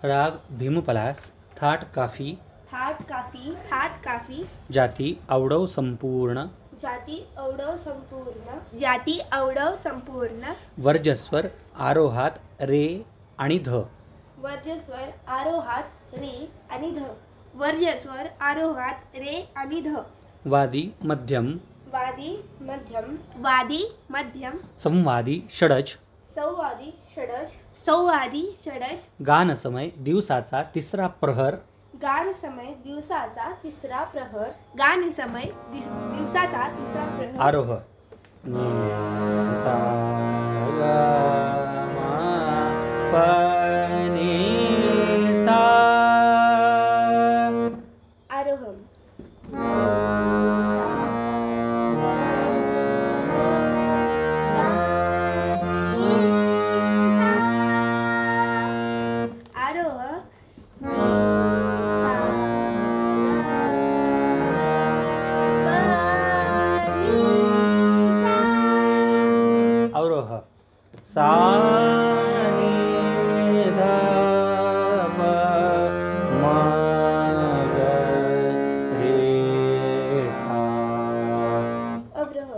राग भीमपलास, थाट काफी, थाट काफी, थाट काफी, जाती औडव संपूर्ण, जाती औडव संपूर्ण, जाती औडव संपूर्ण, वर्जस्वर आरोहात रे आणि ध, वर्जस्वर आरोहात रे आणि ध, वर्जस्वर आरोहात रे आणि ध, वादी मध्यम, वादी मध्यम, वादी मध्यम, संवादी षडज, संवादी षडज, संवादी षडज, गान समय दिवसाचा तिसरा प्रहर, गान समय दिवसाचा तिसरा प्रहर, गान समय दिवसाचा तिसरा प्रहर, आरोह नि सा ग म प नि सा, आरोहम, आरोह, अवरोह सा नि ध प म ग रे सा, अवरोह,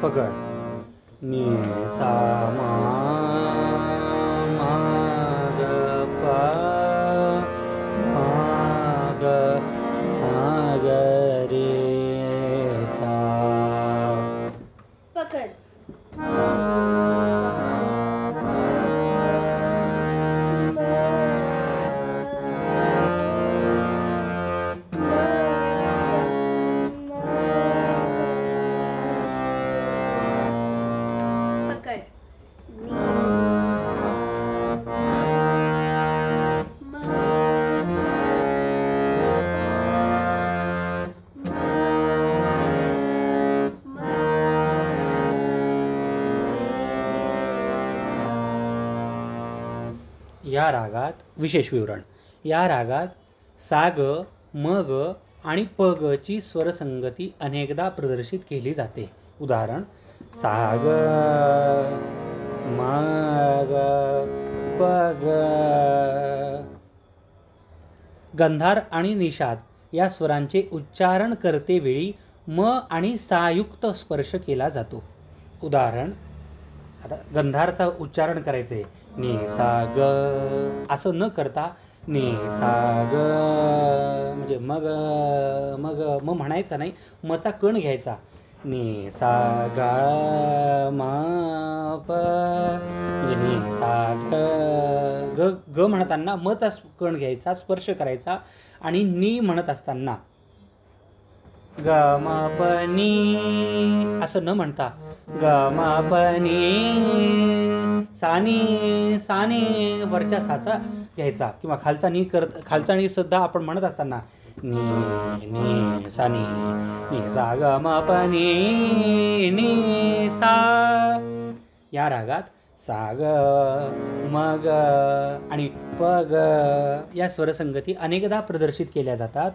पकड नि सा म ग प म ग रे सा, पकड, पकड, या रागात विशेष विवरण. या रागात सा ग म ग आणि प ग ची स्वरसंगती अनेकदा प्रदर्शित केली जाते. उदाहरण सा ग म ग प ग. गंधार आणि निषाद या स्वरांचे उच्चारण करतेवेळी म आणि सायुक्त स्पर्श केला जातो. उदाहरण, आता गंधारचा उच्चारण करायचे नि सा ग असं न करता नि सा ग, म्हणजे मग मग म म्हणायचा नाही, मचा कण घ्यायचा. नि सा ग म प, म्हणजे नि सा ग ग ग म्हणताना मचा कण घ्यायचा, स्पर्श करायचा. आणि नि म्हणत असताना ग म प नी असं न म्हणता ग म प नी, सानी साने वरच्या साचा घ्यायचा. किंवा खालचा नी खालचा नी सुद्धा आपण म्हणत असताना नी नी सानी नी सा ग म प नी नी सा. या रागात सा ग म ग आणि प ग या स्वरसंगती अनेकदा प्रदर्शित केल्या जातात.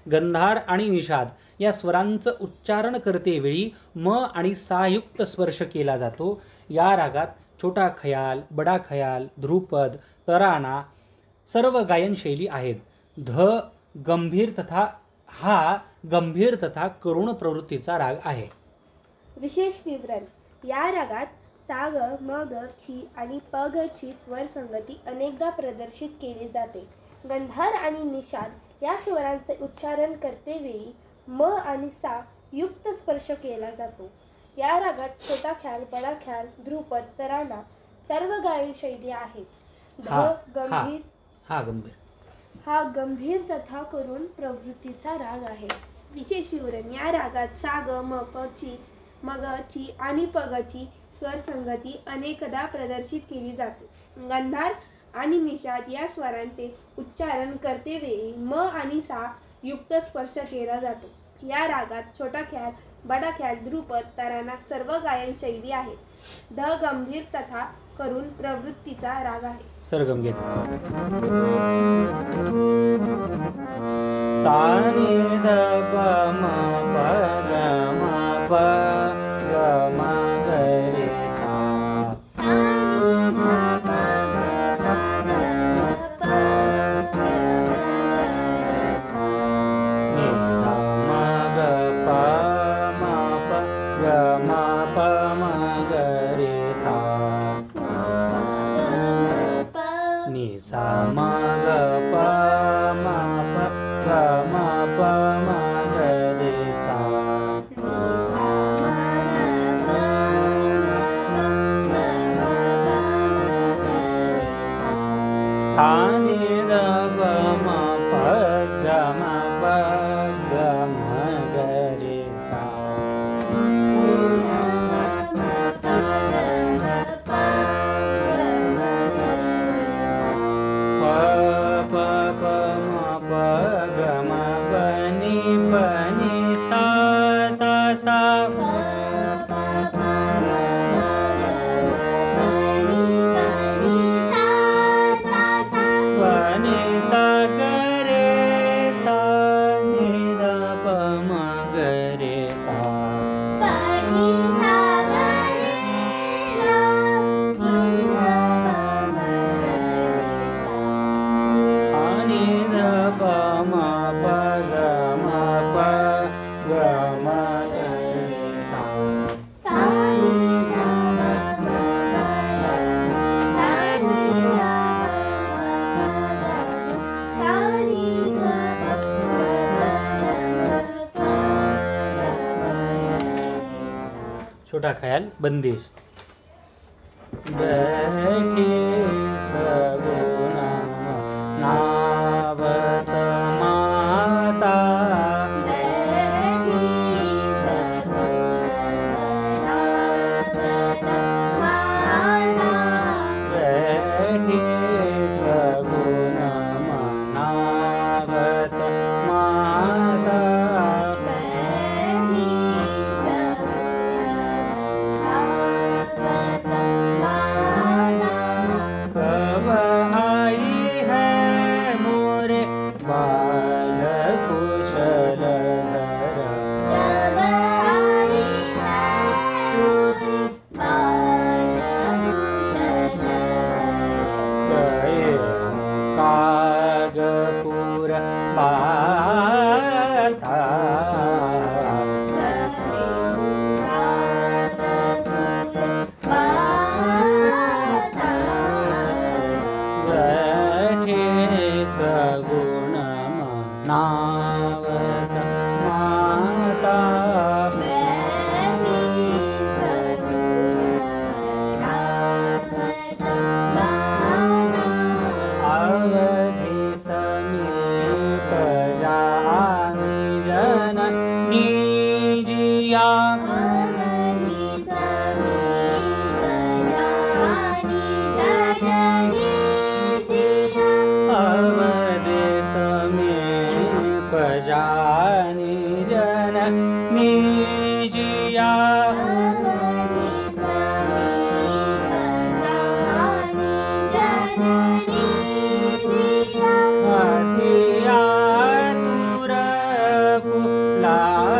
गंधार आणि निषाद या स्वरांचं उच्चारण करतेवेळी म आणि सायुक्त स्पर्श केला जातो. या रागात छोटा खयाल, बडा खयाल, ध्रुपद, तराणा सर्व गायन शैली आहेत. ध गंभीर तथा करुण प्रवृत्तीचा राग आहे. विशेष विवरण. या रागात सा ग म ग ची आणि प ग ची स्वर संगती अनेकदा प्रदर्शित केली जाते. गंधार आणि निषाद या स्वरांचे उच्चारण करतेवेळी म आणि सा युक्त स्पर्श केला जातो. या रागात छोटा ख्याल, बडा ख्याल, ध्रुपद, तराणा सर्व गायन शैली आहेत. हा गंभीर तथा करुण प्रवृत्तीचा राग आहे. विशेष विवरण. या रागात सा ग म प ची, म ग ची आणि प ग ची स्वर संगती अनेकदा प्रदर्शित केली जाते. गंधार आणि निषाद या स्वरांचे उच्चारण करतेवेळी म आणि सा युक्त स्पर्श केला जातो. या रागात छोटा ख्याल, बडा ख्याल, ध्रुपद, तराना सर्व गायन शैली आहेत. ध गंभीर तथा करून प्रवृत्तीचा राग आहे. सरगम घेत सा नि ध प म प ग म प ग म ग रे सा. नि सा म ग प म प ग म प म ग रे सा. नि सा म ग प म प ग म प म ग रे सा. सा नि ध प म प ग म प ग म ग रे सा. प प प म प ग म प नि सा सा सा. प नि सा ग रे सा नि ध प म ग रे सा. सा नि ध प म प ग म प ग म ग रे सा. छोटा ख्याल बंदिश. बैठी सगुण नावत माता. बैठी सगुण नावत माता. कब आई है मोरे बाल कुशल घर. गए कागपुर पाता. बैठे सगुण नावत माता. अवधि समीप जानी जननी जिया. अवधि समीप जानी जननी जिया. अति आतुर फुलानी.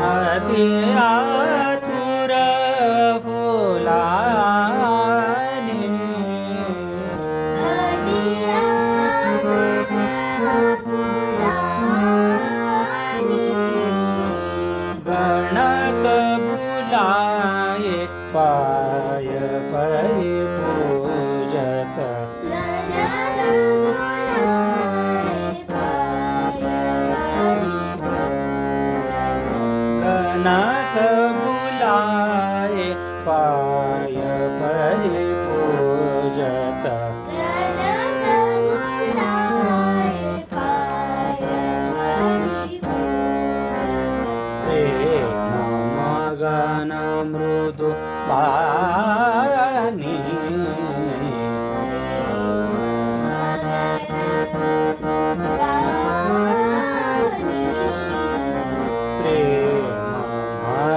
अति आतुर फुलानी. गणक बुलाए पाय परिपूजत. गणक बुलाए पाय परिपूजत. प्रेम मगन मृदु बा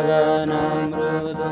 गगन मृदु